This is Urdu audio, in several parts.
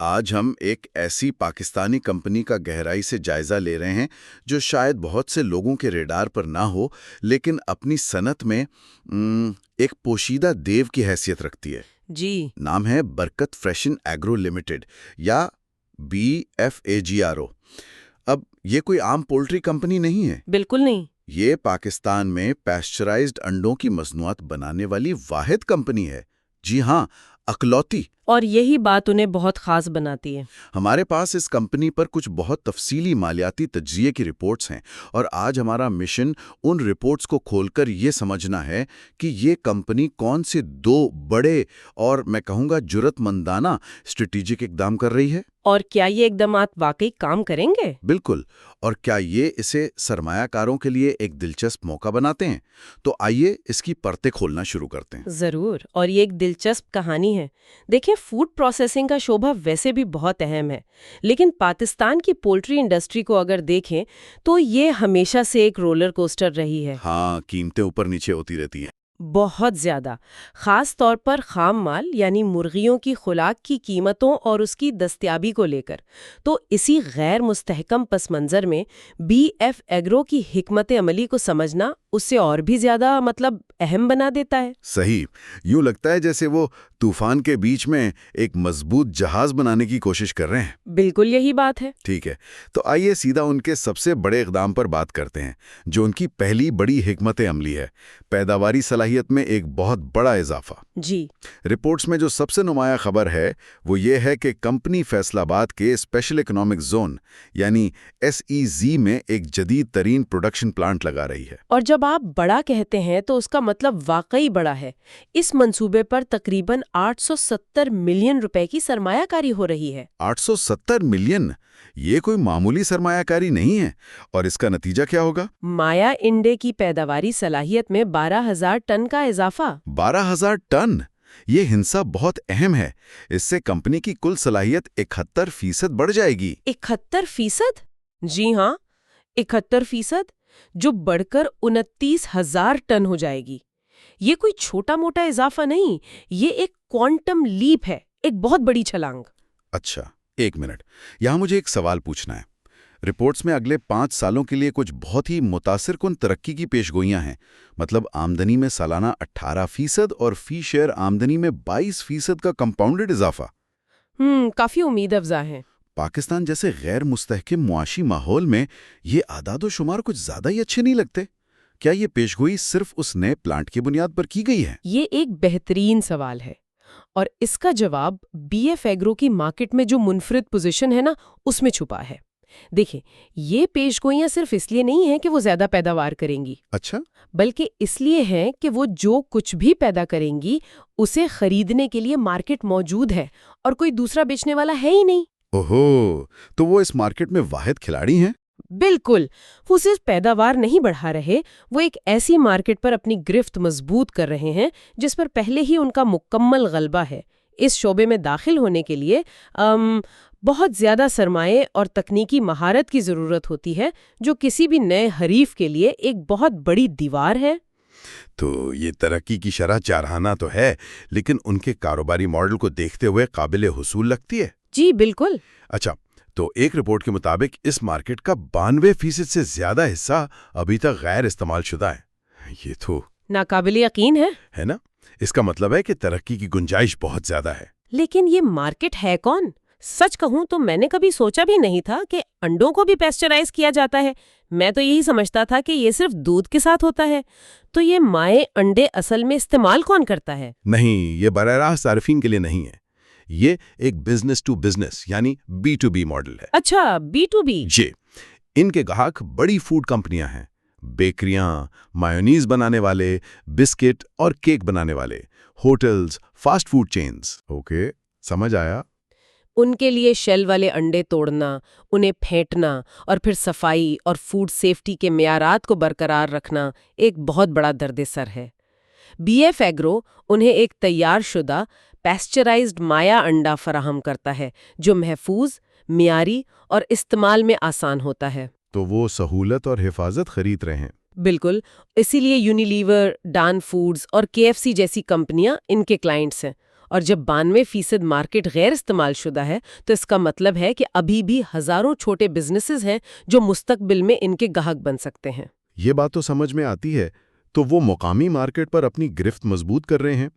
آج ہم ایک ایسی پاکستانی کمپنی کا گہرائی سے جائزہ لے رہے ہیں جو شاید بہت سے لوگوں کے ریڈار پر نہ ہو، لیکن اپنی صنعت میں ایک پوشیدہ دیو کی حیثیت رکھتی ہے۔ جی، نام ہے برکت فریشن ایگرو لمیٹڈ یا BFAGRO۔ اب یہ کوئی عام پولٹری کمپنی نہیں ہے، بالکل نہیں۔ یہ پاکستان میں پیسچرائزڈ انڈوں کی مصنوعات بنانے والی واحد کمپنی ہے۔ جی ہاں، اکلوتی۔ اور یہی بات انہیں بہت خاص بناتی ہے۔ ہمارے پاس اس کمپنی پر کچھ بہت تفصیلی مالیاتی تجزیے کی رپورٹس ہیں، اور آج ہمارا مشن ان رپورٹس کو کھول کر یہ سمجھنا ہے کہ یہ کمپنی کون سے دو بڑے اور میں کہوں گا جرات مندانہ اسٹریٹجک اقدام کر رہی ہے۔ اور کیا یہ اقدامات واقعی کام کریں گے؟ بالکل، اور کیا یہ اسے سرمایہ کاروں کے لیے ایک دلچسپ موقع بناتے ہیں؟ تو آئیے اس کی پرتیں کھولنا شروع کرتے ہیں۔ ضرور، اور یہ ایک دلچسپ کہانی ہے۔ دیکھیں، فوڈ پروسیسنگ کا شعبہ ویسے بھی بہت اہم ہے، لیکن پاکستان کی پولٹری انڈسٹری کو اگر دیکھیں تو یہ ہمیشہ سے ایک رولر کوسٹر رہی ہے۔ ہاں، قیمتیں اوپر نیچے ہوتی رہتی ہیں۔ بہت زیادہ، خاص طور پر خام مال یعنی مرغیوں کی خوراک کی قیمتوں اور اس کی دستیابی کو لے کر۔ تو اسی غیر مستحکم پس منظر میں BF ایگرو کی حکمت عملی کو سمجھنا اس سے اور بھی زیادہ اہم بنا دیتا ہے۔ صحیح، یوں لگتا ہے جیسے وہ طوفان کے بیچ میں ایک مضبوط جہاز بنانے کی کوشش کر رہے ہیں۔ بالکل یہی بات ہے۔ ٹھیک ہے، تو آئیے سیدھا ان کے سب سے بڑے اقدام پر بات کرتے ہیں، جو ان کی پہلی بڑی حکمت عملی ہے، پیداواری صلاحیت میں ایک بہت بڑا اضافہ۔ جی، رپورٹس میں جو سب سے نمایاں خبر ہے وہ یہ ہے کہ کمپنی فیصل آباد کے اسپیشل اکنامک زون یعنی SEZ میں ایک جدید ترین پروڈکشن پلانٹ لگا رہی ہے۔ اور جب آپ بڑا کہتے ہیں تو اس کا مطلب واقعی بڑا ہے۔ اس منصوبے پر تقریباً 870 ملین روپے کی سرمایہ کاری ہو رہی ہے۔ 870 ملین، یہ کوئی معمولی سرمایہ کاری نہیں ہے۔ اور اس کا نتیجہ کیا ہوگا؟ مایا انڈے کی پیداواری صلاحیت میں 12,000 ٹن کا اضافہ۔ 12,000 ٹن! یہ ہنسا بہت اہم ہے۔ اس سے کمپنی کی کل صلاحیت 71% بڑھ جائے گی۔ 71%؟ جی ہاں، 71%، جو بڑھ کر 29,000 ٹن ہو جائے گی۔ یہ کوئی چھوٹا موٹا اضافہ نہیں، یہ ایک کوانٹم لیپ ہے، ایک بہت بڑی چھلانگ۔ اچھا، ایک منٹ، یہاں مجھے ایک سوال پوچھنا ہے۔ رپورٹس میں اگلے 5 سالوں کے لیے کچھ بہت ہی متاثر کن ترقی کی پیشگوئیاں ہیں، مطلب آمدنی میں سالانہ 18% اور فی شیئر آمدنی میں 22% کا کمپاؤنڈڈ اضافہ۔ کافی امید افزا ہے۔ پاکستان جیسے غیر مستحکم معاشی ماحول میں یہ اعداد و شمار کچھ زیادہ ہی اچھے نہیں لگتے؟ کیا یہ پیشگوئی صرف اس نئے پلانٹ کی بنیاد پر کی گئی ہے؟ یہ ایک بہترین سوال ہے، اور اس کا جواب BF ایگرو کی مارکیٹ میں جو منفرد پوزیشن ہے نا، اس میں چھپا ہے۔ دیکھیں، یہ پیشگوئیاں صرف اس لیے نہیں ہیں کہ وہ زیادہ پیداوار کریں گی، اچھا، بلکہ اس لیے ہیں کہ وہ جو کچھ بھی پیدا کریں گی اسے خریدنے کے لیے مارکیٹ موجود ہے، اور کوئی دوسرا بیچنے والا ہے ہی نہیں۔ اوہو، تو وہ اس مارکیٹ میں واحد کھلاڑی ہیں۔ بالکل، وہ صرف پیداوار نہیں بڑھا رہے، وہ ایک ایسی مارکیٹ پر اپنی گرفت مضبوط کر رہے ہیں جس پر پہلے ہی ان کا مکمل غلبہ ہے۔ اس شعبے میں داخل ہونے کے لیے بہت زیادہ سرمایے اور تکنیکی مہارت کی ضرورت ہوتی ہے، جو کسی بھی نئے حریف کے لیے ایک بہت بڑی دیوار ہے۔ تو یہ ترقی کی شرح جارحانہ تو ہے، لیکن ان کے کاروباری ماڈل کو دیکھتے ہوئے قابل حصول لگتی ہے۔ جی بالکل۔ اچھا، تو ایک رپورٹ کے مطابق اس مارکیٹ کا 92% سے زیادہ حصہ ابھی تک غیر استعمال شدہ ہے۔ یہ تو ناقابل یقین ہے نا؟ اس کا مطلب ہے کہ ترقی کی گنجائش بہت زیادہ ہے۔ لیکن یہ مارکیٹ ہے کون؟ سچ کہوں تو میں نے کبھی سوچا بھی نہیں تھا کہ انڈوں کو بھی پیسچرائز کیا جاتا ہے۔ میں تو یہی سمجھتا تھا کہ یہ صرف دودھ کے ساتھ ہوتا ہے۔ تو یہ مائع انڈے اصل میں استعمال کون کرتا ہے؟ نہیں، یہ براہ راست صارفین کے لیے نہیں ہے۔ یہ ایک بزنس ٹو بزنس یعنی B2B ماڈل ہے۔ اچھا، B2B۔ جی، ان کے گاہک بڑی فوڈ کمپنیاں ہیں، بیکریاں، مایونیز بنانے والے، بسکٹ اور کیک بنانے والے، hotels, fast food chains. Okay, سمجھ آیا۔ ان کے لیے شیل والے انڈے توڑنا، انہیں پھینٹنا اور پھر صفائی اور فوڈ سیفٹی کے معیارات کو برقرار رکھنا ایک بہت بڑا درد سر ہے۔ BF ایگرو انہیں ایک تیار شدہ پیسچرائزڈ مایا انڈا فراہم کرتا ہے جو محفوظ، معیاری اور استعمال میں آسان ہوتا ہے۔ تو وہ سہولت اور حفاظت خرید رہے ہیں۔ بالکل، اسی لیے یونیلیور، ڈان فوڈز اور KFC جیسی کمپنیاں ان کے کلائنٹس ہیں، اور جب 92% مارکیٹ غیر استعمال شدہ ہے تو اس کا مطلب ہے کہ ابھی بھی ہزاروں چھوٹے بزنسز ہیں جو مستقبل میں ان کے گاہک بن سکتے ہیں۔ یہ بات تو سمجھ میں آتی ہے، تو وہ مقامی مارکیٹ پر اپنی گرفت مضبوط کر رہے ہیں،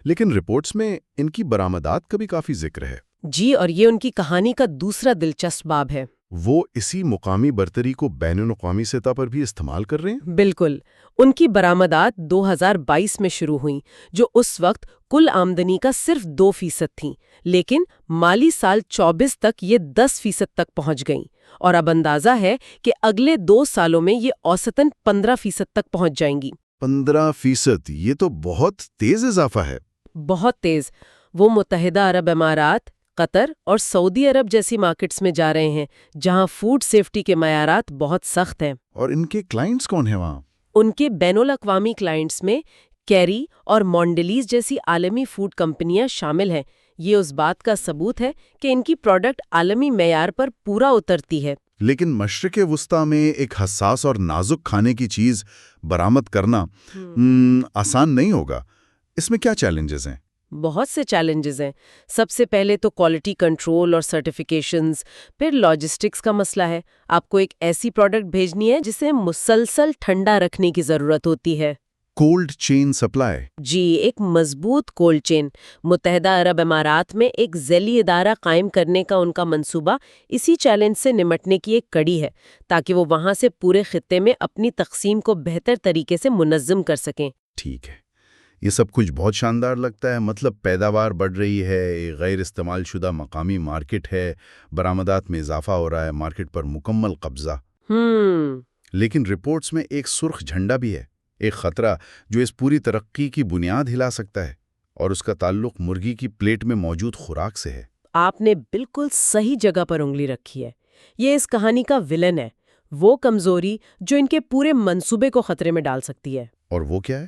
لیکن رپورٹس میں ان کی برآمدات کا بھی کافی ذکر ہے۔ جی، اور یہ ان کی کہانی کا دوسرا دلچسپ باب ہے۔ وہ اسی مقامی برتری کو بین الاقوامی سطح پر بھی استعمال کر رہے ہیں؟ بالکل، ان کی برآمدات 2022 میں شروع ہوئیں، جو اس وقت کل آمدنی کا صرف 2% تھیں، لیکن مالی سال 24 تک یہ 10% تک پہنچ گئیں، اور اب اندازہ ہے کہ اگلے 2 سالوں میں یہ اوسطاً 15% تک پہنچ جائیں گی۔ 15%، یہ تو بہت تیز اضافہ ہے۔ بہت تیز۔ وہ متحدہ عرب امارات، قطر اور سعودی عرب جیسی مارکیٹس میں جا رہے ہیں، جہاں فوڈ سیفٹی کے معیارات بہت سخت ہیں۔ اور ان کے کلائنٹس کون ہیں وہاں؟ ان کے بین الاقوامی کلائنٹس میں کیری اور مونڈلیز جیسی عالمی فوڈ کمپنیاں شامل ہیں۔ یہ اس بات کا ثبوت ہے کہ ان کی پروڈکٹ عالمی معیار پر پورا اترتی ہے۔ لیکن مشرق وسطیٰ میں ایک حساس اور نازک کھانے کی چیز برآمد کرنا آسان نہیں ہوگا۔ اس میں کیا چیلنجز ہیں؟ بہت سے چیلنجز ہیں۔ سب سے پہلے تو کوالٹی کنٹرول اور سرٹیفیکیشنز، پھر لاجسٹکس کا مسئلہ ہے۔ آپ کو ایک ایسی پروڈکٹ بھیجنی ہے جسے مسلسل ٹھنڈا رکھنے کی ضرورت ہوتی ہے۔ Cold chain supply. جی، ایک مضبوط کولڈ چین۔ متحدہ عرب امارات میں ایک ذیلی ادارہ قائم کرنے کا ان کا منصوبہ اسی چیلنج سے نمٹنے کی ایک کڑی ہے، تاکہ وہ وہاں سے پورے خطے میں اپنی تقسیم کو بہتر طریقے سے منظم کر سکیں۔ ٹھیک ہے، یہ سب کچھ بہت شاندار لگتا ہے۔ مطلب پیداوار بڑھ رہی ہے، غیر استعمال شدہ مقامی مارکیٹ ہے، برآمدات میں اضافہ ہو رہا ہے، مارکیٹ پر مکمل قبضہ۔ لیکن رپورٹس میں ایک سرخ جھنڈا بھی ہے، ایک خطرہ جو اس پوری ترقی کی بنیاد ہلا سکتا ہے، اور اس کا تعلق مرغی کی پلیٹ میں موجود خوراک سے ہے۔ آپ نے بالکل صحیح جگہ پر انگلی رکھی ہے۔ یہ اس کہانی کا ولن ہے، وہ کمزوری جو ان کے پورے منصوبے کو خطرے میں ڈال سکتی ہے۔ اور وہ کیا ہے؟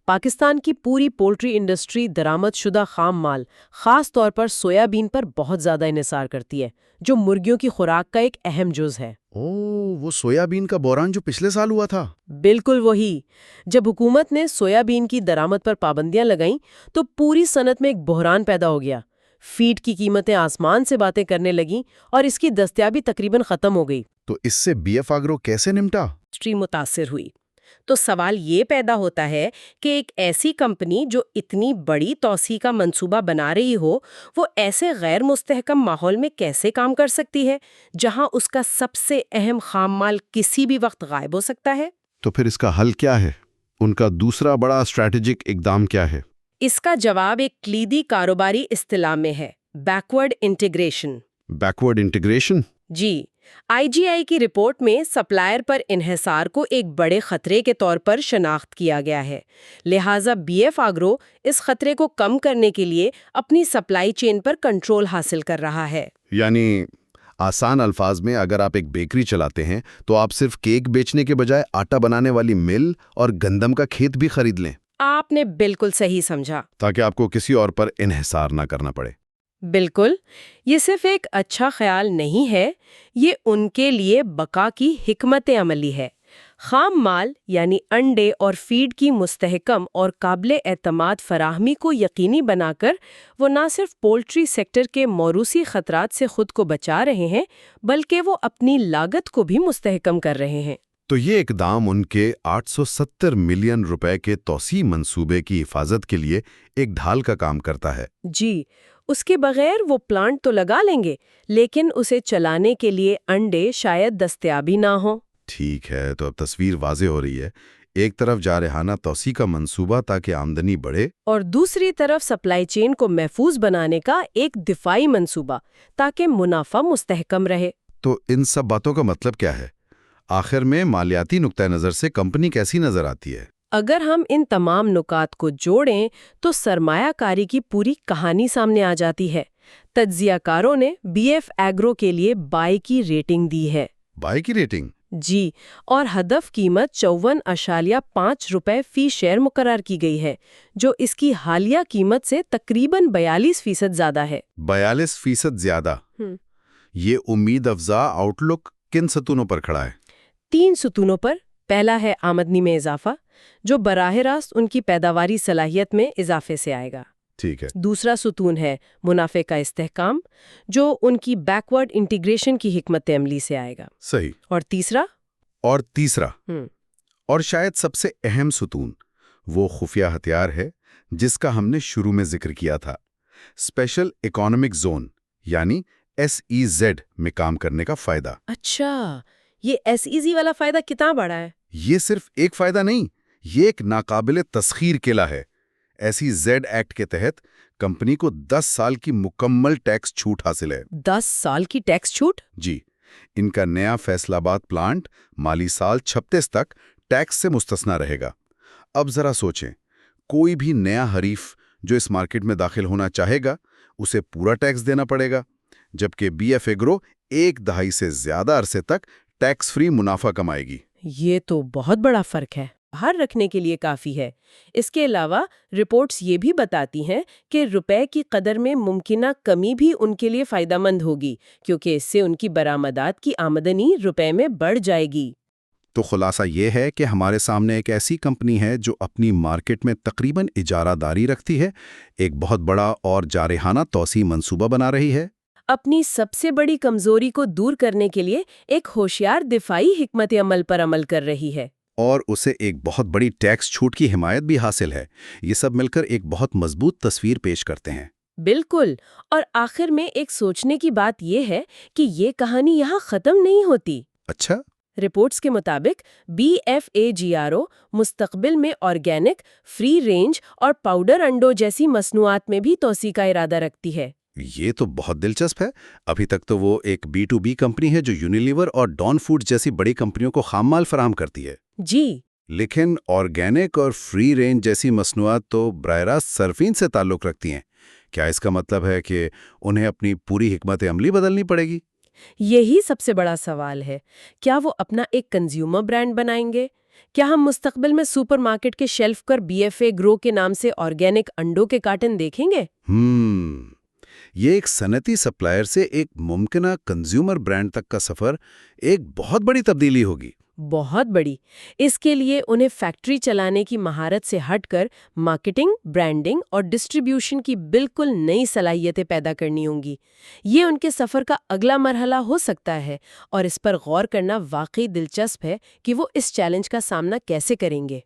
پاکستان کی پوری پولٹری انڈسٹری درآمد شدہ خام مال، خاص طور پر سویا بین پر بہت زیادہ انحصار کرتی ہے، جو مرغیوں کی خوراک کا ایک اہم جز ہے۔ وہ سویا بین کا بحران جو پچھلے سال ہوا تھا؟ بالکل وہی۔ جب حکومت نے سویا بین کی درآمد پر پابندیاں لگائیں تو پوری صنعت میں ایک بحران پیدا ہو گیا۔ فیڈ کی قیمتیں آسمان سے باتیں کرنے لگیں اور اس کی دستیابی تقریباً ختم ہو گئی۔ تو اس سے بی ایف ایگرو کیسے نمٹا؟ انڈسٹری متاثر ہوئی۔ تو سوال یہ پیدا ہوتا ہے کہ ایک ایسی کمپنی جو اتنی بڑی توسیع کا منصوبہ بنا رہی ہو، وہ ایسے غیر مستحکم ماحول میں کیسے کام کر سکتی ہے جہاں اس کا سب سے اہم خام مال کسی بھی وقت غائب ہو سکتا ہے؟ تو پھر اس کا حل کیا ہے؟ ان کا دوسرا بڑا اسٹریٹجک اقدام کیا ہے؟ اس کا جواب ایک کلیدی کاروباری اصطلاح میں ہے: بیکورڈ انٹیگریشن۔ Backward integration? جی، IGI کی رپورٹ میں سپلائر پر انحصار کو ایک بڑے خطرے کے طور پر شناخت کیا گیا ہے، لہٰذا BF آگرو اس خطرے کو کم کرنے کے لیے اپنی سپلائی چین پر کنٹرول حاصل کر رہا ہے۔ یعنی آسان الفاظ میں اگر آپ ایک بیکری چلاتے ہیں تو آپ صرف کیک بیچنے کے بجائے آٹا بنانے والی مل اور گندم کا کھیت بھی خرید لیں۔ آپ نے بالکل صحیح سمجھا۔ تاکہ آپ کو کسی اور پر انحصار نہ کرنا پڑے۔ بالکل، یہ صرف ایک اچھا خیال نہیں ہے، یہ ان کے لیے بقا کی حکمت عملی ہے۔ خام مال یعنی انڈے اور فیڈ کی مستحکم اور قابل اعتماد فراہمی کو یقینی بنا کر وہ نہ صرف پولٹری سیکٹر کے موروثی خطرات سے خود کو بچا رہے ہیں، بلکہ وہ اپنی لاگت کو بھی مستحکم کر رہے ہیں۔ تو یہ اقدام ان کے 870 ملین روپے کے توسیع منصوبے کی حفاظت کے لیے ایک ڈھال کا کام کرتا ہے۔ جی، اس کے بغیر وہ پلانٹ تو لگا لیں گے، لیکن اسے چلانے کے لیے انڈے شاید دستیابی نہ ہوں۔ ٹھیک ہے، تو اب تصویر واضح ہو رہی ہے۔ ایک طرف جارحانہ توسیع کا منصوبہ تاکہ آمدنی بڑھے، اور دوسری طرف سپلائی چین کو محفوظ بنانے کا ایک دفاعی منصوبہ تاکہ منافع مستحکم رہے۔ تو ان سب باتوں کا مطلب کیا ہے؟ آخر میں مالیاتی نقطہ نظر سے کمپنی کیسی نظر آتی ہے؟ اگر ہم ان تمام نکات کو جوڑیں تو سرمایہ کاری کی پوری کہانی سامنے آ جاتی ہے۔ تجزیہ کاروں نے BF ایگرو کے لیے بائی کی ریٹنگ دی ہے۔ بائی کی ریٹنگ؟ جی، اور ہدف قیمت 54.5 روپے فی شیئر مقرر کی گئی ہے، جو اس کی حالیہ قیمت سے تقریباً 42% زیادہ ہے۔ 42% زیادہ؟ یہ امید افزا آؤٹ لک کن ستونوں پر کھڑا ہے؟ 3 ستونوں پر۔ پہلا ہے آمدنی میں اضافہ، جو براہ راست ان کی پیداواری صلاحیت میں اضافے سے آئے گا۔ ٹھیک ہے. دوسرا ستون ہے منافع کا استحکام، جو ان کی بیکورڈ انٹیگریشن کی حکمت عملی سے آئے گا. صحیح. اور تیسرا اور شاید سب سے اہم ستون وہ خفیہ ہتھیار ہے جس کا ہم نے شروع میں ذکر کیا تھا، اسپیشل اکنامک زون یعنی SEZ میں کام کرنے کا فائدہ. اچھا، یہ SEZ والا فائدہ کتنا بڑا ہے؟ یہ صرف ایک فائدہ نہیں، یہ ایک ناقابل تسخیر قلعہ ہے. SEZ ایکٹ کے تحت کمپنی کو 10 سال کی مکمل ٹیکس چھوٹ حاصل ہے. 10 سال کی ٹیکس چھوٹ؟ جی، ان کا نیا فیصل آباد پلانٹ مالی سال 36 تک ٹیکس سے مستثنا رہے گا. اب ذرا سوچیں، کوئی بھی نیا حریف جو اس مارکیٹ میں داخل ہونا چاہے گا اسے پورا ٹیکس دینا پڑے گا، جبکہ BF ایگرو 1 دہائی سے زیادہ عرصے تک ٹیکس فری منافع کمائے گی. یہ تو بہت بڑا فرق ہے، باہر رکھنے کے لیے کافی ہے. اس کے علاوہ رپورٹس یہ بھی بتاتی ہیں کہ روپے کی قدر میں ممکنہ کمی بھی ان کے لیے فائدہ مند ہوگی، کیونکہ اس سے ان کی برآمدات کی آمدنی روپے میں بڑھ جائے گی. تو خلاصہ یہ ہے کہ ہمارے سامنے ایک ایسی کمپنی ہے جو اپنی مارکیٹ میں تقریباً اجارہ داری رکھتی ہے، ایک بہت بڑا اور جارحانہ توسیع منصوبہ بنا رہی ہے، اپنی سب سے بڑی کمزوری کو دور کرنے کے لیے ایک ہوشیار دفاعی حکمت عمل پر عمل کر رہی ہے، اور اسے ایک بہت بڑی ٹیکس چھوٹ کی حمایت بھی حاصل ہے. یہ سب مل کر ایک بہت مضبوط تصویر پیش کرتے ہیں. بالکل. اور آخر میں ایک سوچنے کی بات یہ ہے کہ یہ کہانی یہاں ختم نہیں ہوتی. اچھا؟ رپورٹس کے مطابق BFAGRO مستقبل میں آرگینک، فری رینج اور پاؤڈر انڈوں جیسی مصنوعات میں بھی توسیع کا ارادہ رکھتی ہے. یہ تو بہت دلچسپ ہے. ابھی تک تو وہ ایک B2B کمپنی ہے جو یونیلیور اور ڈان فوڈ جیسی بڑی کمپنیوں کو خام مال فراہم کرتی ہے. جی، لیکن آرگینک اور فری رینج جیسی مصنوعات تو براہ راست صارفین سے تعلق رکھتی ہیں. کیا اس کا مطلب ہے کہ انہیں اپنی پوری حکمت عملی بدلنی پڑے گی؟ یہی سب سے بڑا سوال ہے. کیا وہ اپنا ایک کنزیومر برانڈ بنائیں گے؟ کیا ہم مستقبل میں سپر مارکیٹ کے شیلف پر BFAGRO کے نام سے آرگینک انڈوں کے کارٹن دیکھیں گے؟ یہ ایک صنعتی سپلائر سے ایک ممکنہ کنزیومر برانڈ تک کا سفر ایک بہت بڑی تبدیلی ہوگی. بہت بڑی. اس کے لیے انہیں فیکٹری چلانے کی مہارت سے ہٹ کر مارکیٹنگ، برانڈنگ اور ڈسٹریبیوشن کی بالکل نئی صلاحیتیں پیدا کرنی ہوں گی. یہ ان کے سفر کا اگلا مرحلہ ہو سکتا ہے، اور اس پر غور کرنا واقعی دلچسپ ہے کہ وہ اس چیلنج کا سامنا کیسے کریں گے.